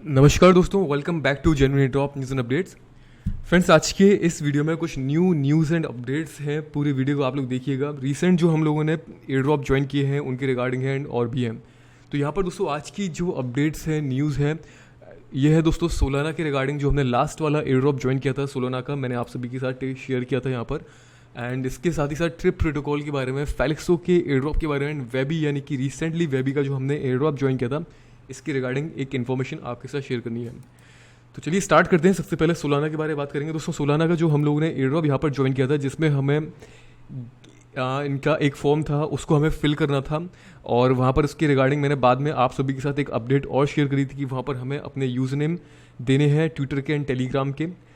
नमस्कार दोस्तों, welcome back to genuine drop news and updates. Friends, आज के इस वीडियो में कुछ न्यू न्यूज़ एंड अपडेट्स हैं। पूरी वीडियो को आप लोग देखिएगा। रिसेंट जो हम लोगों ने एयर ड्रॉप ज्वाइन किए हैं उनके रिगार्डिंग है और भी हैं। तो यहाँ पर दोस्तों आज की जो अपडेट्स हैं, न्यूज़ है, ये है दोस्तों सोलाना के रिगार्डिंग। जो हमने लास्ट वाला एयर ड्रॉप ज्वाइन किया था सोलाना का, मैंने आप सभी के साथ शेयर किया था यहाँ पर। एंड इसके साथ ही साथ ट्रिप प्रोटोकॉल के बारे में, फेलिक्सो के एयर ड्रॉप के बारे में, वेबी यानी कि रिसेंटली वेबी का जो हमने एयर ड्रॉप ज्वाइन किया था, इसके रिगार्डिंग एक इन्फॉर्मेशन आपके साथ शेयर करनी है। तो चलिए स्टार्ट करते हैं। सबसे पहले सोलाना के बारे में बात करेंगे। दोस्तों सोलाना का जो हम लोगों ने एयर ड्रॉप यहाँ पर ज्वाइन किया था, जिसमें हमें इनका एक फॉर्म था, उसको हमें फिल करना था। और वहाँ पर उसके रिगार्डिंग मैंने बाद में आप सभी के साथ एक अपडेट और शेयर करी थी कि वहाँ पर हमें अपने यूज़र नेम देने हैं ट्विटर के एंड टेलीग्राम के।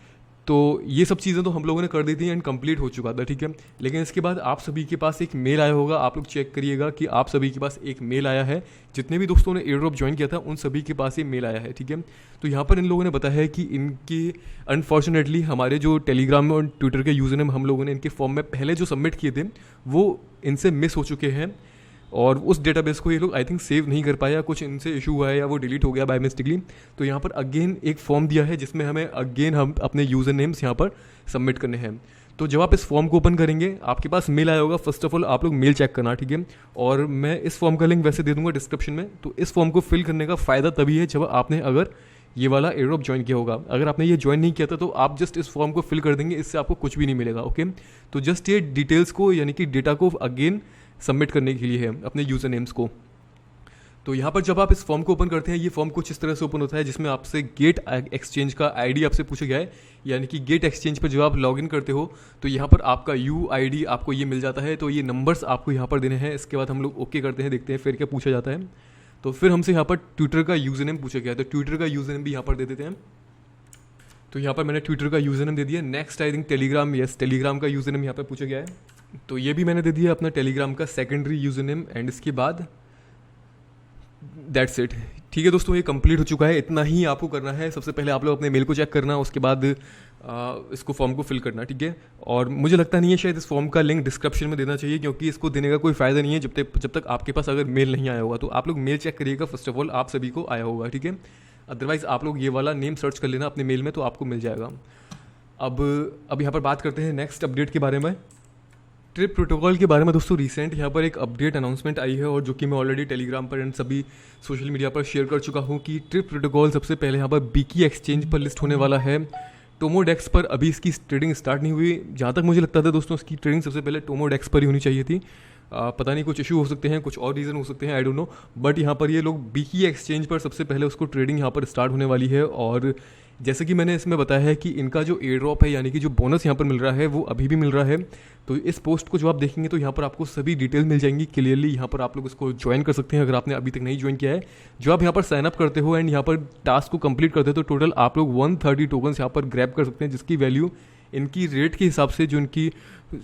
तो ये सब चीज़ें तो हम लोगों ने कर दी थी एंड कंप्लीट हो चुका था, ठीक है। लेकिन इसके बाद आप सभी के पास एक मेल आया होगा। आप लोग चेक करिएगा कि आप सभी के पास एक मेल आया है। जितने भी दोस्तों ने एयर ड्रॉप ज्वाइन किया था उन सभी के पास ये मेल आया है, ठीक है। तो यहाँ पर इन लोगों ने बताया है कि इनकी अनफॉर्चुनेटली हमारे जो टेलीग्राम और ट्विटर के यूज़र नेम हम लोगों ने इनके फॉर्म में पहले जो सबमिट किए थे वो इनसे मिस हो चुके हैं। और उस डेटाबेस को ये लोग आई थिंक सेव नहीं कर पाया, कुछ इनसे इशू हुआ है या वो डिलीट हो गया बाय मिस्टेकली। तो यहाँ पर अगेन एक फॉर्म दिया है जिसमें हमें अगेन हम अपने यूज़र नेम्स यहाँ पर सबमिट करने हैं। तो जब आप इस फॉर्म को ओपन करेंगे आपके पास मेल आया होगा। फर्स्ट ऑफ ऑल आप लोग मेल चेक करना, ठीक है। और मैं इस फॉर्म का लिंक वैसे दे दूंगा डिस्क्रिप्शन में। तो इस फॉर्म को फिल करने का फ़ायदा तभी है जब आपने अगर ये वाला एयर ड्रॉप ज्वाइन किया होगा। अगर आपने ये ज्वाइन नहीं किया था तो आप जस्ट इस फॉर्म को फिल कर देंगे, इससे आपको कुछ भी नहीं मिलेगा, ओके। तो जस्ट ये डिटेल्स को यानी कि डेटा को अगेन सबमिट करने के लिए है अपने यूज़र नेम्स को। तो यहाँ पर जब आप इस फॉर्म को ओपन करते हैं, ये फॉर्म कुछ इस तरह से ओपन होता है जिसमें आपसे गेट एक्सचेंज का आईडी आपसे पूछा गया है। यानी कि गेट एक्सचेंज पर जब आप लॉगिन करते हो तो यहाँ पर आपका यूआईडी आपको ये मिल जाता है। तो ये नंबर्स आपको यहाँ पर देने हैं। इसके बाद हम लोग ओके करते हैं, देखते हैं फिर क्या पूछा जाता है। तो फिर हमसे यहाँ पर ट्विटर का यूज़र नेम पूछा गया है, तो ट्विटर का यूज़र नेम भी यहाँ पर दे देते हैं। तो यहाँ पर मैंने ट्विटर का यूज़र नेम दे दिया। Next I think Telegram, yes Telegram का यूज़र नेम यहाँ पर पूछा गया है, तो ये भी मैंने दे दिया अपना टेलीग्राम का सेकेंडरी यूज़र नेम। एंड इसके बाद दैट्स इट, ठीक है दोस्तों, ये कंप्लीट हो चुका है। इतना ही आपको करना है। सबसे पहले आप लोग अपने मेल को चेक करना, उसके बाद इसको फॉर्म को फिल करना, ठीक है। और मुझे लगता नहीं है शायद इस फॉर्म का लिंक डिस्क्रिप्शन में देना चाहिए, क्योंकि इसको देने का कोई फ़ायदा नहीं है जब तक आपके पास अगर मेल नहीं आया होगा। तो आप लोग मेल चेक करिएगा फर्स्ट ऑफ ऑल, आप सभी को आया होगा, ठीक है। अदरवाइज़ आप लोग ये वाला नेम सर्च कर लेना अपने मेल में, तो आपको मिल जाएगा। अब यहाँ पर बात करते हैं नेक्स्ट अपडेट के बारे में, ट्रिप प्रोटोकॉल के बारे में। दोस्तों रिसेंट यहाँ पर एक अपडेट अनाउंसमेंट आई है, और जो कि मैं ऑलरेडी टेलीग्राम पर एंड सभी सोशल मीडिया पर शेयर कर चुका हूँ कि ट्रिप प्रोटोकॉल सबसे पहले यहाँ पर बीकी एक्सचेंज पर लिस्ट होने वाला है। टोमोडेक्स पर अभी इसकी ट्रेडिंग स्टार्ट नहीं हुई। जहाँ तक मुझे लगता था दोस्तों, इसकी ट्रेडिंग सबसे पहले टोमोडेक्स पर ही होनी चाहिए थी। पता नहीं, कुछ इशू हो सकते हैं, कुछ और रीज़न हो सकते हैं, आई डोंट नो। बट यहाँ पर ये लोग बीकी एक्सचेंज पर सबसे पहले उसको ट्रेडिंग यहाँ पर स्टार्ट होने वाली है। और जैसे कि मैंने इसमें बताया है कि इनका जो एयर ड्रॉप है यानी कि जो बोनस यहाँ पर मिल रहा है वो अभी भी मिल रहा है। तो इस पोस्ट को जो आप देखेंगे तो यहाँ पर आपको सभी डिटेल मिल जाएंगी क्लियरली। यहाँ पर आप लोग इसको ज्वाइन कर सकते हैं अगर आपने अभी तक नहीं ज्वाइन किया है। जो आप यहाँ पर साइन अप करते हो एंड यहाँ पर टास्क को कंप्लीट करते हो तो टोटल आप लोग 130 टोकन्स यहाँ पर ग्रैब कर सकते हैं, जिसकी वैल्यू इनकी रेट के हिसाब से, जो इनकी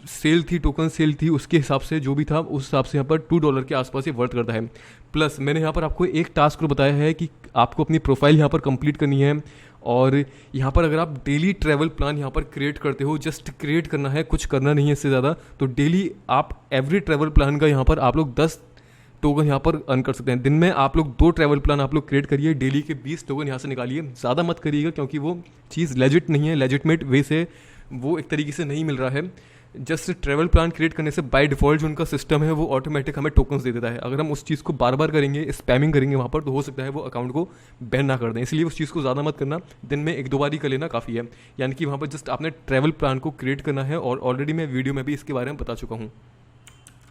सेल थी, टोकन सेल थी, उसके हिसाब से जो भी था उस हिसाब से यहाँ पर $2 के आसपास ये वर्थ करता है। प्लस मैंने यहाँ पर आपको एक टास्क को बताया है कि आपको अपनी प्रोफाइल यहाँ पर कंप्लीट करनी है। और यहाँ पर अगर आप डेली ट्रैवल प्लान यहाँ पर क्रिएट करते हो, जस्ट क्रिएट करना है, कुछ करना नहीं है इससे ज़्यादा। तो डेली आप एवरी ट्रैवल प्लान का यहाँ पर आप लोग 10 टोकन यहाँ पर अर्न कर सकते हैं। दिन में आप लोग 2 ट्रैवल प्लान आप लोग क्रिएट करिए, डेली के 20 टोकन यहाँ से निकालिए। ज़्यादा मत करिएगा क्योंकि वो चीज़ लेजिट नहीं है, लेजिटमेट वे से वो एक तरीके से नहीं मिल रहा है। जस्ट ट्रैवल प्लान क्रिएट करने से बाय डिफ़ॉल्ट जो उनका सिस्टम है वो ऑटोमेटिक हमें टोकन्स दे देता है। अगर हम उस चीज़ को बार बार करेंगे, स्पैमिंग करेंगे वहाँ पर, तो हो सकता है वो अकाउंट को बैन ना कर दें। इसलिए उस चीज़ को ज़्यादा मत करना, दिन में 1-2 बार ही कर लेना काफ़ी है। यानी कि वहाँ पर जस्ट आपने ट्रैवल प्लान को क्रिएट करना है, और ऑलरेडी मैं वीडियो में भी इसके बारे में बता चुका हूँ।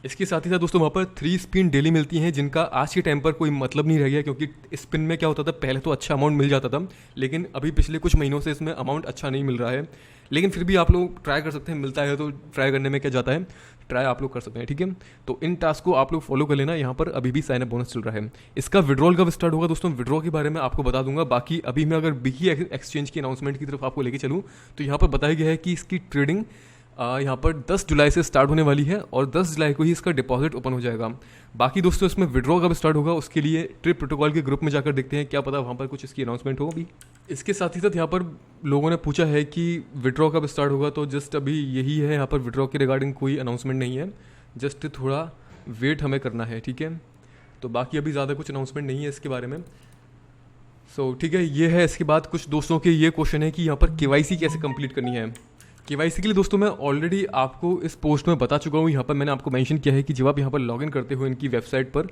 इसके साथ ही साथ दोस्तों वहाँ पर 3 स्पिन डेली मिलती हैं, जिनका आज के टाइम पर कोई मतलब नहीं रह गया। क्योंकि स्पिन में क्या होता था, पहले तो अच्छा अमाउंट मिल जाता था, लेकिन अभी पिछले कुछ महीनों से इसमें अमाउंट अच्छा नहीं मिल रहा है। लेकिन फिर भी आप लोग ट्राई कर सकते हैं, मिलता है तो ट्राई करने में क्या जाता है, ट्राई आप लोग कर सकते हैं, ठीक है। तो इन टास्क को आप लोग फॉलो कर लेना। यहाँ पर अभी भी साइन अप बोनस चल रहा है। इसका विड्रॉल कब स्टार्ट होगा दोस्तों, विड्रॉ के बारे में आपको बता दूंगा। बाकी अभी मैं अगर बीकी एक्सचेंज की अनाउंसमेंट की तरफ आपको लेके चलूँ तो यहाँ पर बताया गया है कि इसकी ट्रेडिंग यहाँ पर 10 जुलाई से स्टार्ट होने वाली है, और 10 जुलाई को ही इसका डिपॉजिट ओपन हो जाएगा। बाकी दोस्तों इसमें विड्रॉ कब स्टार्ट होगा उसके लिए ट्रिप प्रोटोकॉल के ग्रुप में जाकर देखते हैं, क्या पता वहाँ पर कुछ इसकी अनाउंसमेंट हो अभी। इसके साथ ही साथ यहाँ पर लोगों ने पूछा है कि विड्रॉ कब स्टार्ट होगा, तो जस्ट अभी यही है, यहाँ पर विड्रॉ के रिगार्डिंग कोई अनाउंसमेंट नहीं है। जस्ट थोड़ा वेट हमें करना है, ठीक है। तो बाकी अभी ज़्यादा कुछ अनाउंसमेंट नहीं है इसके बारे में। ठीक है, ये है। इसके बाद कुछ दोस्तों के ये क्वेश्चन है कि यहाँ पर केवाईसी कैसे कंप्लीट करनी है। केवाईसी के लिए दोस्तों मैं ऑलरेडी आपको इस पोस्ट में बता चुका हूँ। यहाँ पर मैंने आपको मेंशन किया है कि जब आप यहाँ पर लॉगिन करते हो इनकी वेबसाइट पर,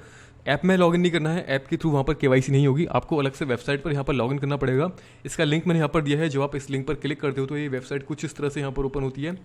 ऐप में लॉगिन नहीं करना है, ऐप के थ्रू वहाँ पर केवाईसी नहीं होगी, आपको अलग से वेबसाइट पर यहाँ पर लॉगिन करना पड़ेगा। इसका लिंक मैंने यहाँ पर दिया है। जब आप इस लिंक पर क्लिक करते हो तो ये वेबसाइट कुछ इस तरह से यहाँ पर ओपन होती है।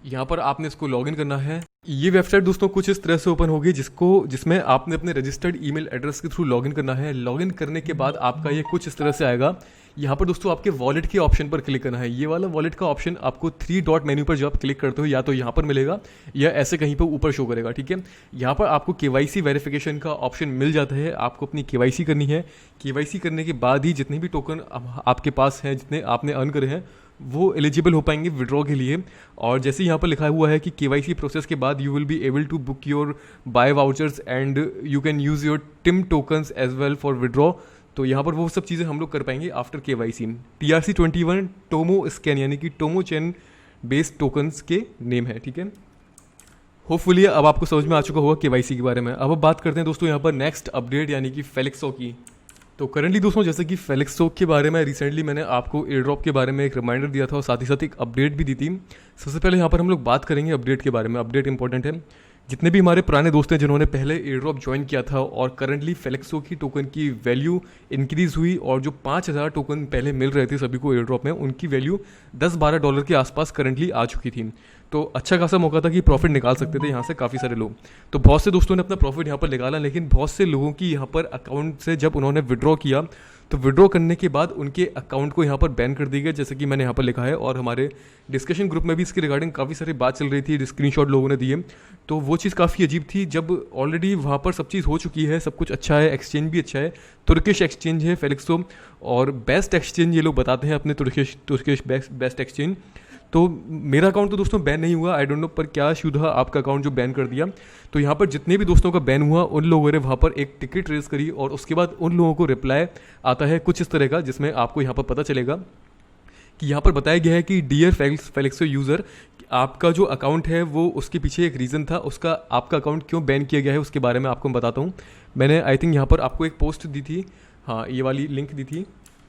यहाँ पर आपने इसको लॉगिन करना है। ये वेबसाइट दोस्तों कुछ इस तरह से ओपन होगी जिसमें आपने अपने रजिस्टर्ड ईमेल एड्रेस के थ्रू लॉगिन करना है। लॉगिन करने के बाद आपका ये कुछ इस तरह से आएगा। यहाँ पर दोस्तों आपके वॉलेट के ऑप्शन पर क्लिक करना है। ये वाला वॉलेट का ऑप्शन आपको 3 डॉट मेन्यू पर जब आप क्लिक करते हो या तो यहाँ पर मिलेगा या ऐसे कहीं पर ऊपर शो करेगा, ठीक है। यहाँ पर आपको केवाईसी वेरिफिकेशन का ऑप्शन मिल जाता है। आपको अपनी केवाईसी करनी है। केवाईसी करने के बाद ही जितने भी टोकन आपके पास हैं, जितने आपने अर्न करे हैं, वो एलिजिबल हो पाएंगे विड्रॉ के लिए। और जैसे यहाँ पर लिखा हुआ है कि केवाईसी प्रोसेस के बाद you will be able to book your buy vouchers and you can use your team tokens as well for withdraw. तो यहाँ पर वो सब चीज़ें हम लोग कर पाएंगे after KYC. TRC21 Tomo scan यानी कि टोमो चैन बेस्ड टोकन्स के नेम है, ठीक है। होपफुली अब आपको समझ में आ चुका होगा केवाईसी के बारे में। अब बात करते हैं दोस्तों यहाँ पर नेक्स्ट अपडेट यानी कि फेलिक्सो की। तो करंटली दोस्तों जैसे कि फेलिक्सो के बारे में रिसेंटली मैंने आपको एयर ड्रॉप के बारे में एक रिमाइंडर दिया था और साथ ही साथ एक अपडेट भी दी थी। सबसे पहले यहाँ पर हम लोग बात करेंगे अपडेट के बारे में। अपडेट इंपॉर्टेंट है। जितने भी हमारे पुराने दोस्त हैं जिन्होंने पहले एयर ड्रॉप ज्वाइन किया था और करंटली फेलिक्सो की टोकन की वैल्यू इंक्रीज़ हुई और जो 5000 टोकन पहले मिल रहे थे सभी को एयर ड्रॉप में, उनकी वैल्यू $10-12 के आसपास करंटली आ चुकी थी। तो अच्छा खासा मौका था कि प्रॉफिट निकाल सकते थे यहाँ से काफ़ी सारे लोग। तो बहुत से दोस्तों ने अपना प्रॉफिट यहाँ पर निकाला, लेकिन बहुत से लोगों की यहाँ पर अकाउंट से जब उन्होंने विड्रॉ किया तो विड्रॉ करने के बाद उनके अकाउंट को यहाँ पर बैन कर दी गई, जैसे कि मैंने यहाँ पर लिखा है। और हमारे डिस्कशन ग्रुप में भी इसके रिगार्डिंग काफ़ी सारी बात चल रही थी, स्क्रीनशॉट लोगों ने दिए। तो वो चीज़ काफ़ी अजीब थी जब ऑलरेडी वहाँ पर सब चीज़ हो चुकी है, सब कुछ अच्छा है, एक्सचेंज भी अच्छा है, तुर्किश एक्सचेंज है फेलिक्सो और बेस्ट एक्सचेंज ये लोग बताते हैं अपने तुर्किश बेस्ट एक्सचेंज। तो मेरा अकाउंट तो दोस्तों बैन नहीं हुआ, आई डोंट नो पर क्या इशू था आपका अकाउंट जो बैन कर दिया। तो यहाँ पर जितने भी दोस्तों का बैन हुआ उन लोगों ने वहाँ पर एक टिकट रेज करी और उसके बाद उन लोगों को रिप्लाई आता है कुछ इस तरह का, जिसमें आपको यहाँ पर पता चलेगा कि यहाँ पर बताया गया है कि डियर फेलिक्सो यूज़र, आपका जो अकाउंट है वो उसके पीछे एक रीज़न था, उसका आपका अकाउंट क्यों बैन किया गया है उसके बारे में आपको मैं बताता हूँ। मैंने आई थिंक यहाँ पर आपको एक पोस्ट दी थी, हाँ ये वाली लिंक दी थी।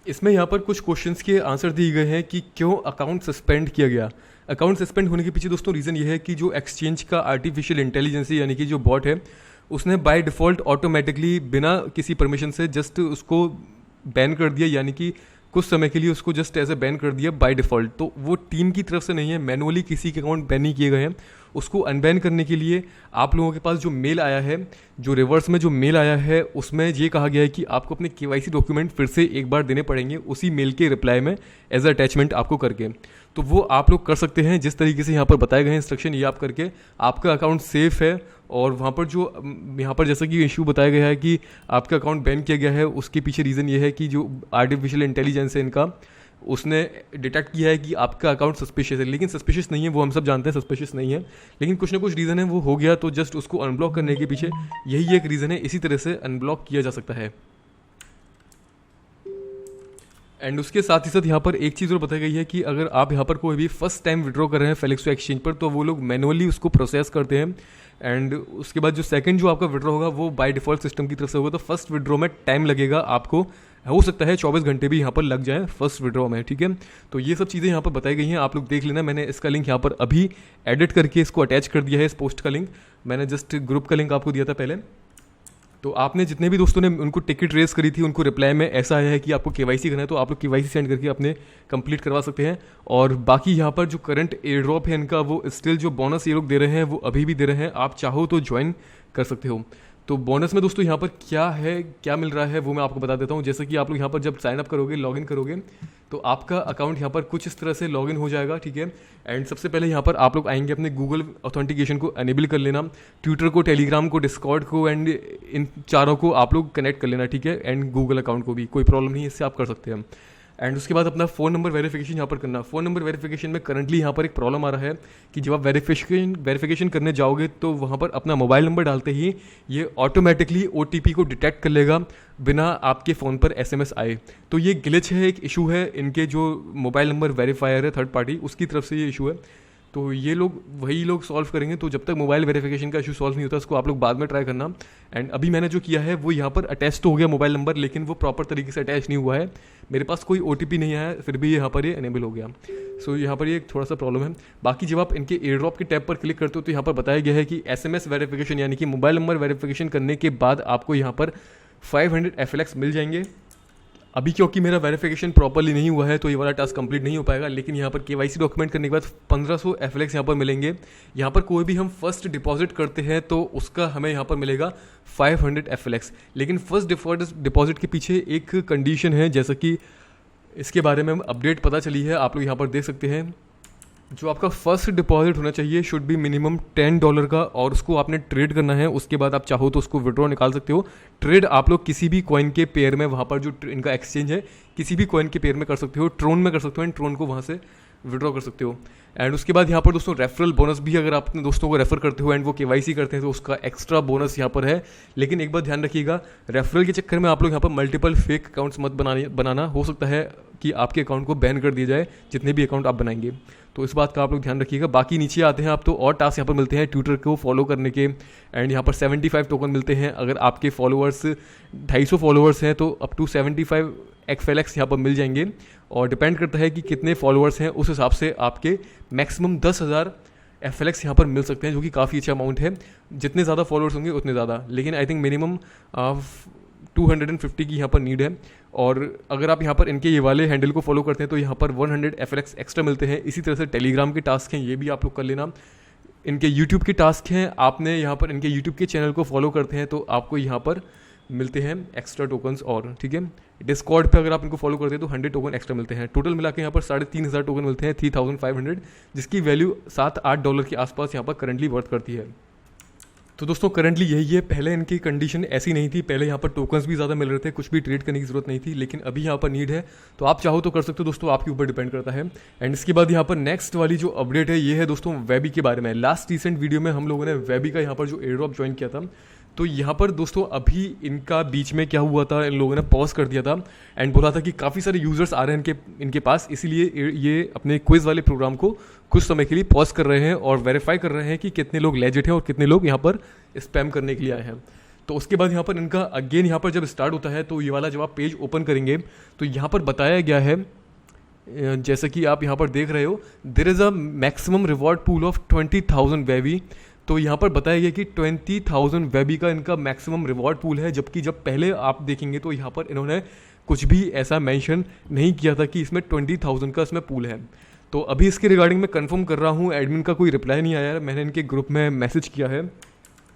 इसमें यहाँ पर कुछ क्वेश्चंस के आंसर दिए गए हैं कि क्यों अकाउंट सस्पेंड किया गया। अकाउंट सस्पेंड होने के पीछे दोस्तों रीज़न ये है कि जो एक्सचेंज का आर्टिफिशियल इंटेलिजेंस यानी कि जो बॉट है उसने बाय डिफ़ॉल्ट ऑटोमेटिकली बिना किसी परमिशन से जस्ट उसको बैन कर दिया, यानी कि कुछ समय के लिए उसको जस्ट एज ए बैन कर दिया बाय डिफ़ॉल्ट। तो वो टीम की तरफ से नहीं है, मैनुअली किसी के अकाउंट बैन नहीं किए गए हैं। उसको अनबैन करने के लिए आप लोगों के पास जो मेल आया है, जो रिवर्स में जो मेल आया है उसमें ये कहा गया है कि आपको अपने केवाईसी डॉक्यूमेंट फिर से एक बार देने पड़ेंगे उसी मेल के रिप्लाई में एज अटैचमेंट आपको करके। तो वो आप लोग कर सकते हैं जिस तरीके से यहाँ पर बताए गए हैं इंस्ट्रक्शन, ये आप करके आपका अकाउंट सेफ़ है। और वहाँ पर जो यहाँ पर जैसा कि इशू बताया गया है कि आपका अकाउंट बैन किया गया है, उसके पीछे रीज़न ये है कि जो आर्टिफिशियल इंटेलिजेंस है इनका, उसने डिटेक्ट किया है कि आपका अकाउंट सस्पिशियस है। लेकिन सस्पिशियस नहीं है, वो हम सब जानते हैं सस्पिशियस नहीं है, लेकिन कुछ ना कुछ रीज़न है वो हो गया। तो जस्ट उसको अनब्लॉक करने के पीछे यही एक रीज़न है, इसी तरह से अनब्लॉक किया जा सकता है। एंड उसके साथ ही साथ यहाँ पर एक चीज़ और बताई गई है कि अगर आप यहाँ पर कोई भी फर्स्ट टाइम विड्रॉ कर रहे हैं फेलिक्सो एक्सचेंज पर, तो वो लोग मैनुअली उसको प्रोसेस करते हैं। एंड उसके बाद जो सेकंड जो आपका विड्रॉ होगा वो बाय डिफ़ॉल्ट सिस्टम की तरफ से होगा। तो फर्स्ट विड्रॉ में टाइम लगेगा आपको, हो सकता है 24 घंटे भी यहाँ पर लग जाए फर्स्ट विड्रॉ में, ठीक है। तो ये सब चीज़ें यहाँ पर बताई गई हैं, आप लोग देख लेना। मैंने इसका लिंक यहाँ पर अभी एडिट करके इसको अटैच कर दिया है, इस पोस्ट का लिंक। मैंने जस्ट ग्रुप का लिंक आपको दिया था पहले। तो आपने जितने भी दोस्तों ने उनको टिकट रेस करी थी उनको रिप्लाई में ऐसा आया है कि आपको केवाईसी करना है, तो आप लोग केवाईसी सेंड करके अपने कंप्लीट करवा सकते हैं। और बाकी यहाँ पर जो करंट एयर ड्रॉप है इनका, वो स्टिल जो बोनस ये लोग दे रहे हैं वो अभी भी दे रहे हैं, आप चाहो तो ज्वाइन कर सकते हो। तो बोनस में दोस्तों यहाँ पर क्या है, क्या मिल रहा है वो मैं आपको बता देता हूँ। जैसे कि आप लोग यहाँ पर जब साइन अप करोगे, लॉगिन करोगे, तो आपका अकाउंट यहाँ पर कुछ इस तरह से लॉगिन हो जाएगा, ठीक है। एंड सबसे पहले यहाँ पर आप लोग आएंगे, अपने गूगल ऑथेंटिकेशन को एनेबल कर लेना, ट्विटर को, टेलीग्राम को, डिस्कॉर्ड को, एंड इन चारों को आप लोग कनेक्ट कर लेना, ठीक है। एंड गूगल अकाउंट को भी कोई प्रॉब्लम नहीं है, इससे आप कर सकते हैं। एंड उसके बाद अपना फ़ोन नंबर वेरिफिकेशन यहाँ पर करना। फ़ोन नंबर वेरिफिकेशन में करंटली यहाँ पर एक प्रॉब्लम आ रहा है कि जब आप वेरिफिकेशन करने जाओगे तो वहाँ पर अपना मोबाइल नंबर डालते ही ये ऑटोमेटिकली OTP को डिटेक्ट कर लेगा बिना आपके फ़ोन पर SMS आए। तो ये ग्लिच है, एक इशू है इनके जो मोबाइल नंबर वेरीफायर है थर्ड पार्टी, उसकी तरफ से ये इशू है। तो ये लोग वही लोग सॉल्व करेंगे। तो जब तक मोबाइल वेरिफिकेशन का इशू सॉल्व नहीं होता, उसको आप लोग बाद में ट्राई करना। एंड अभी मैंने जो किया है वो यहाँ पर अटैच तो हो गया मोबाइल नंबर, लेकिन वो प्रॉपर तरीके से अटैच नहीं हुआ है। मेरे पास कोई OTP नहीं आया, फिर भी यहाँ पर ये एनेबल हो गया। सो यहाँ पर ये थोड़ा सा प्रॉब्लम है। बाकी जब आप इनके एयर ड्रॉप के टैब पर क्लिक करते हो तो यहाँ पर बताया गया है कि SMS वेरिफिकेशन यानी कि मोबाइल नंबर वेरिफिकेशन करने के बाद आपको यहाँ पर 500 FLX मिल जाएंगे। अभी क्योंकि मेरा वेरिफिकेशन प्रॉपरली नहीं हुआ है तो ये वाला टास्क कंप्लीट नहीं हो पाएगा, लेकिन यहाँ पर KYC डॉक्यूमेंट करने के बाद 1500 FLX यहाँ पर मिलेंगे। यहाँ पर कोई भी हम फर्स्ट डिपॉजिट करते हैं तो उसका हमें यहाँ पर मिलेगा 500 FLX। लेकिन फर्स्ट डिपॉजिट के पीछे एक कंडीशन है, जैसा कि इसके बारे में अपडेट पता चली है, आप लोग यहाँ पर देख सकते हैं। जो आपका फर्स्ट डिपॉजिट होना चाहिए शुड बी मिनिमम $10 का, और उसको आपने ट्रेड करना है। उसके बाद आप चाहो तो उसको विड्रॉ निकाल सकते हो। ट्रेड आप लोग किसी भी कॉइन के पेयर में, वहाँ पर जो इनका एक्सचेंज है, किसी भी कॉइन के पेयर में कर सकते हो। ट्रोन में कर सकते हो एंड ट्रोन को वहाँ से विड्रॉ कर सकते हो। एंड उसके बाद यहाँ पर दोस्तों रेफरल बोनस भी, अगर आप अपने दोस्तों को रेफर करते हो एंड वो KYC करते हैं तो उसका एक्स्ट्रा बोनस यहाँ पर है। लेकिन एक बात ध्यान रखिएगा, रेफरल के चक्कर में आप लोग यहाँ पर मल्टीपल फेक अकाउंट्स मत बनाना। हो सकता है कि आपके अकाउंट को बैन कर दिया जाए जितने भी अकाउंट आप बनाएंगे, तो इस बात का आप लोग ध्यान रखिएगा। बाकी नीचे आते हैं आप तो और टास्क यहाँ पर मिलते हैं ट्विटर को फॉलो करने के, एंड यहाँ पर 75 टोकन मिलते हैं। अगर आपके फॉलोअर्स 250 फॉलोअर्स हैं तो अप टू 75 FLX यहाँ पर मिल जाएंगे, और डिपेंड करता है कि कितने फॉलोअर्स हैं, उस हिसाब से आपके मैक्सिमम 10,000 FLX यहाँ पर मिल सकते हैं, जो कि काफ़ी अच्छा अमाउंट है। जितने ज़्यादा फॉलोअर्स होंगे उतने ज़्यादा, लेकिन आई थिंक मिनिमम 250 की यहाँ पर नीड है। और अगर आप यहाँ पर इनके ये वाले हैंडल को फॉलो करते हैं तो यहाँ पर 100 FLX एक्स्ट्रा मिलते हैं। इसी तरह से टेलीग्राम के टास्क हैं, ये भी आप लोग कर लेना। इनके यूट्यूब के टास्क हैं, आपने यहाँ पर इनके यूट्यूब के चैनल को फॉलो करते हैं तो आपको यहाँ पर मिलते हैं एक्स्ट्रा टोकन्स। और ठीक है, डिस्कॉर्ड पे अगर आप इनको फॉलो करते हैं तो 100 टोकन एक्स्ट्रा मिलते हैं। टोटल मिला के यहाँ पर 3500 टोकन मिलते हैं, 3500, जिसकी वैल्यू $7-8 के आसपास यहाँ पर करंटली वर्थ करती है। तो दोस्तों करंटली यही है। पहले इनकी कंडीशन ऐसी नहीं थी, पहले यहाँ पर टोकन्स भी ज़्यादा मिल रहे थे, कुछ भी ट्रेड करने की ज़रूरत नहीं थी, लेकिन अभी यहाँ पर नीड है तो आप चाहो तो कर सकते हो दोस्तों, आपके ऊपर डिपेंड करता है। एंड इसके बाद यहाँ पर नेक्स्ट वाली जो अपडेट है ये है दोस्तों वेबी के बारे में। लास्ट रिसेंट वीडियो में हम लोगों ने वेबी का यहाँ पर जो एयर ड्रॉप ज्वाइन किया था, तो यहाँ पर दोस्तों अभी इनका बीच में क्या हुआ था, इन लोगों ने पॉज कर दिया था एंड बोला था कि काफ़ी सारे यूज़र्स आ रहे हैं इनके पास, इसीलिए ये अपने क्विज़ वाले प्रोग्राम को कुछ समय के लिए पॉज कर रहे हैं और वेरीफाई कर रहे हैं कि कितने लोग लेजिट हैं और कितने लोग यहाँ पर स्पैम करने के लिए आए हैं। तो उसके बाद यहाँ पर इनका अगेन यहाँ पर जब स्टार्ट होता है तो ये वाला जब आप पेज ओपन करेंगे तो यहाँ पर बताया गया है, जैसे कि आप यहाँ पर देख रहे हो, there is a maximum reward pool of 20,000 वेबी। तो यहाँ पर बताया गया कि 20,000 वेबी का इनका मैक्सिमम रिवॉर्ड पूल है, जबकि जब पहले आप देखेंगे तो यहाँ पर इन्होंने कुछ भी ऐसा मेंशन नहीं किया था कि इसमें 20,000 का इसमें पूल है। तो अभी इसके रिगार्डिंग मैं कंफर्म कर रहा हूँ, एडमिन का कोई रिप्लाई नहीं आया है, मैंने इनके ग्रुप में मैसेज किया है।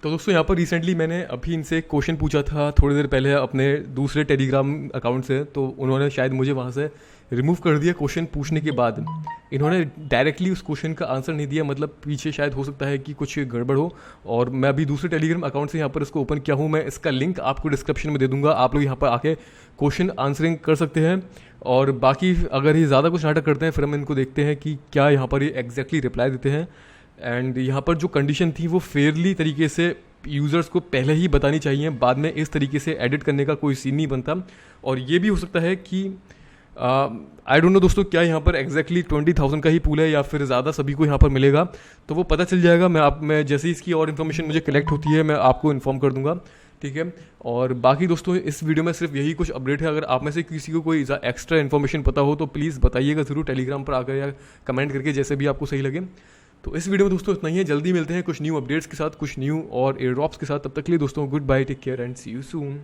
तो दोस्तों यहाँ पर रिसेंटली मैंने अभी इनसे एक क्वेश्चन पूछा था थोड़ी देर पहले अपने दूसरे टेलीग्राम अकाउंट से, तो उन्होंने शायद मुझे वहाँ से रिमूव कर दिया क्वेश्चन पूछने के बाद। इन्होंने डायरेक्टली उस क्वेश्चन का आंसर नहीं दिया, मतलब पीछे शायद हो सकता है कि कुछ गड़बड़ हो। और मैं अभी दूसरे टेलीग्राम अकाउंट से यहाँ पर इसको ओपन किया हूँ, मैं इसका लिंक आपको डिस्क्रिप्शन में दे दूँगा, आप लोग यहाँ पर आके क्वेश्चन आंसरिंग कर सकते हैं। और बाकी अगर ये ज़्यादा कुछ नाटक करते हैं फिर हम इनको देखते हैं कि क्या यहाँ पर ये एग्जैक्टली रिप्लाई देते हैं। एंड यहाँ पर जो कंडीशन थी वो फेयरली तरीके से यूज़र्स को पहले ही बतानी चाहिए, बाद में इस तरीके से एडिट करने का कोई सीन नहीं बनता। और ये भी हो सकता है कि आई डोंट नो दोस्तों क्या यहाँ पर एग्जैक्टली 20,000 का ही पूल है या फिर ज़्यादा सभी को यहाँ पर मिलेगा, तो वो पता चल जाएगा। मैं जैसे ही इसकी और इन्फॉर्मेशन मुझे कलेक्ट होती है मैं आपको इन्फॉर्म कर दूंगा, ठीक है। और बाकी दोस्तों इस वीडियो में सिर्फ यही कुछ अपडेट है। अगर आप में से किसी को कोई एक्स्ट्रा इन्फॉर्मेशन पता हो तो प्लीज़ बताइएगा ज़रूर टेलीग्राम पर आकर या कमेंट करके, जैसे भी आपको सही लगे। तो इस वीडियो में दोस्तों इतना ही है, जल्दी मिलते हैं कुछ न्यू अपडेट्स के साथ, कुछ न्यू और एयर ड्रॉप्स के साथ। तब तक के लिए दोस्तों goodbye, take care and see you soon.